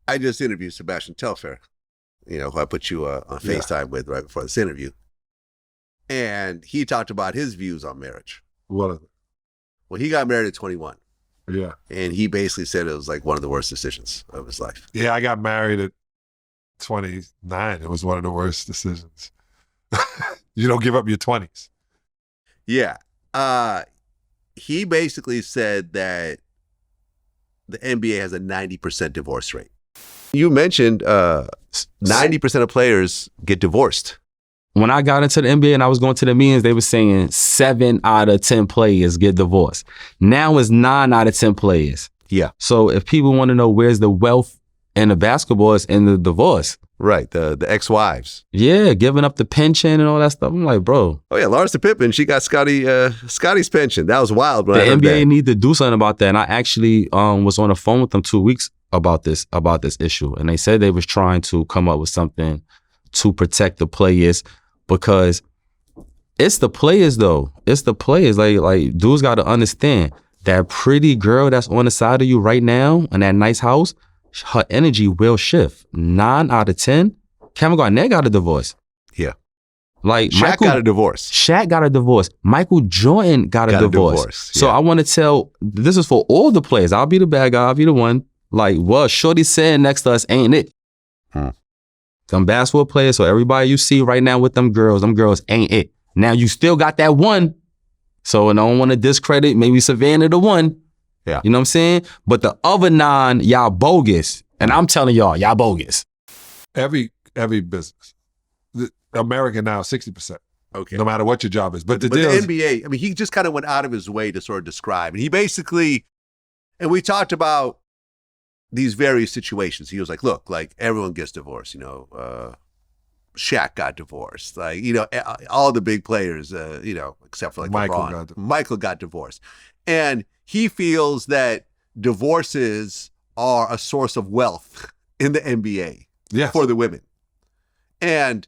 I just interviewed Sebastian Telfair, who I put you on FaceTime with right before this interview. And he talked about his views on marriage. What is it? Well, he got married at 21. Yeah. And he basically said it was like one of the worst decisions of his life. Yeah, I got married at 29. It was one of the worst decisions. You don't give up your 20s. Yeah. He basically said that the NBA has a 90% divorce rate. You mentioned 90% of players get divorced. When I got into the NBA and I was going to the meetings, they were saying 7 out of 10 players get divorced. Now it's 9 out of 10 players. Yeah. So if people want to know where's the wealth in the basketball, it's in the divorce. Right, the ex-wives. Yeah, giving up the pension and all that stuff. I'm like, bro. Oh yeah, Larsa Pippen, she got Scotty's pension. That was wild. When the I heard NBA that. need to do something about that. And I actually was on the phone with them 2 weeks about this issue. And they said they was trying to come up with something to protect the players, because it's the players though. It's the players. Like dudes got to understand that pretty girl that's on the side of you right now in that nice house, her energy will shift. 9 out of 10. Kevin Garnett got a divorce. Yeah. Like Shaq got a divorce. Shaq got a divorce. Michael Jordan got a divorce. Yeah. So I want to tell, this is for all the players. I'll be the bad guy. I'll be the one. Like, well, shorty saying next to us ain't it. Them basketball players, so everybody you see right now with them girls ain't it. Now you still got that one. So I don't want to discredit maybe Savannah the one. Yeah. You know what I'm saying? But the other 9, y'all bogus. And I'm telling y'all bogus. Every business. America now, 60%. Okay. No matter what your job is. But the NBA, I mean, he just kind of went out of his way to sort of describe. And he basically, and we talked about these various situations. He was like, look, like everyone gets divorced, Shaq got divorced. Like, all the big players, except for like LeBron. Michael got divorced. And he feels that divorces are a source of wealth in the NBA for the women. And,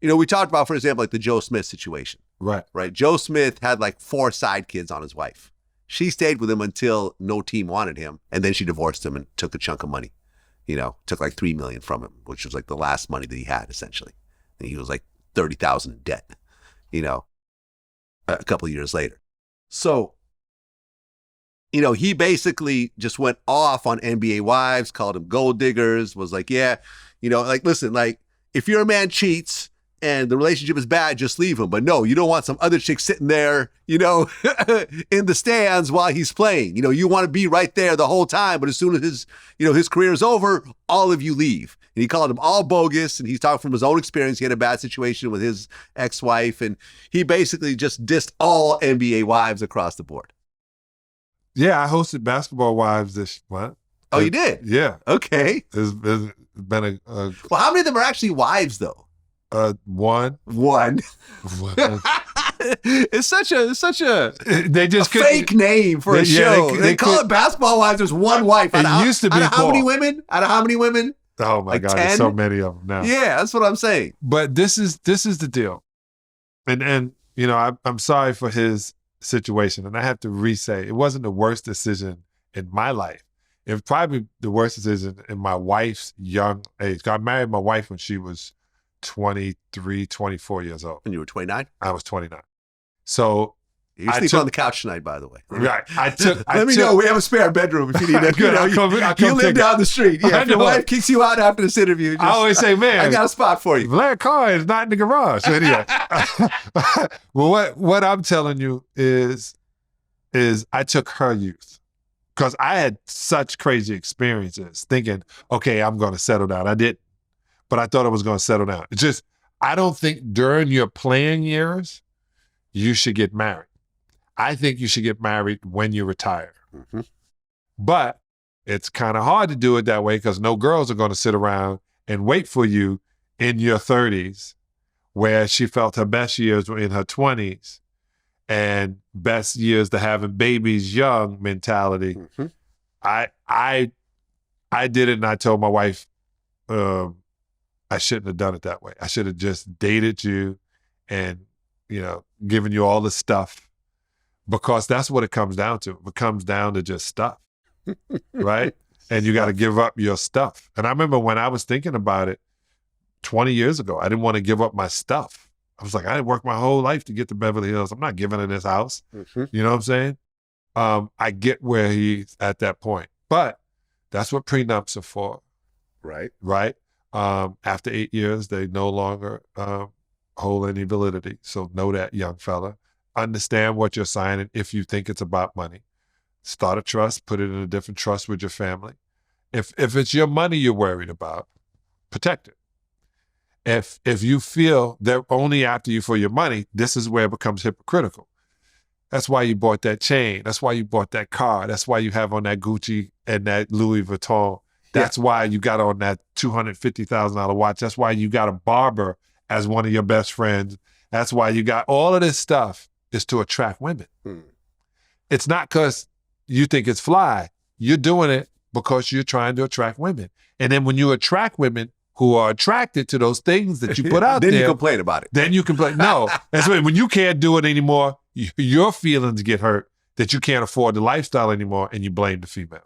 we talked about, for example, like the Joe Smith situation. Right. Joe Smith had like 4 side kids on his wife. She stayed with him until no team wanted him. And then she divorced him and took a chunk of money. Took like $3 million from him, which was like the last money that he had essentially. And he was like $30,000 in debt, a couple of years later. So, he basically just went off on NBA wives, called them gold diggers, was like, yeah, like, listen, like if your man cheats and the relationship is bad, just leave him. But no, you don't want some other chick sitting there, in the stands while he's playing. You want to be right there the whole time. But as soon as his career is over, all of you leave. And he called them all bogus. And he's talking from his own experience. He had a bad situation with his ex-wife. And he basically just dissed all NBA wives across the board. Yeah, I hosted Basketball Wives this month. Oh, you did? Yeah. Okay. It's been well, how many of them are actually wives, though? One. It's such a they just fake name for a show. They call it Basketball Wives. There's one wife. It used to be out of how many women? Oh my God, 10? there's so many of them now. Yeah, that's what I'm saying. But this is the deal, and I'm sorry for his situation, and I have to re-say it wasn't the worst decision in my life. It was probably the worst decision in my wife's young age. I married my wife when she was 23, 24 years old. And you were 29? I was 29. So you're sleeping on the couch tonight, by the way. Right. Let me know. We have a spare bedroom if you need it. You live down the street. Yeah, if your wife kicks you out after this interview, I always say, man, I got a spot for you. Black car is not in the garage. So anyway, well, what I'm telling you is I took her youth. Because I had such crazy experiences thinking, okay, I'm going to settle down. I didn't, but I thought I was going to settle down. It's just, I don't think during your playing years, you should get married. I think you should get married when you retire. Mm-hmm. But it's kind of hard to do it that way because no girls are going to sit around and wait for you in your 30s, where she felt her best years were in her 20s. And best years to having babies young mentality. Mm-hmm. I did it, and I told my wife I shouldn't have done it that way. I should have just dated you and, given you all the stuff, because that's what it comes down to. It comes down to just stuff, right? and you got to give up your stuff. And I remember when I was thinking about it 20 years ago, I didn't want to give up my stuff. I was like, I didn't work my whole life to get to Beverly Hills. I'm not giving her this house. Mhm. You know what I'm saying? I get where he's at that point. But that's what prenups are for, Right. right? After 8 years, they no longer hold any validity. So know that, young fella. Understand what you're signing if you think it's about money. Start a trust, put it in a different trust with your family. If it's your money you're worried about, protect it. If you feel they're only after you for your money, this is where it becomes hypocritical. That's why you bought that chain. That's why you bought that car. That's why you have on that Gucci and that Louis Vuitton. That's why you got on that $250,000 watch. That's why you got a barber as one of your best friends. That's why you got all of this stuff is to attract women. It's not because you think it's fly. You're doing it because you're trying to attract women. And then when you attract women who are attracted to those things that you put out then there, you complain about it. then you complain. No, that's when you can't do it anymore, your feelings get hurt that you can't afford the lifestyle anymore, and you blame the female.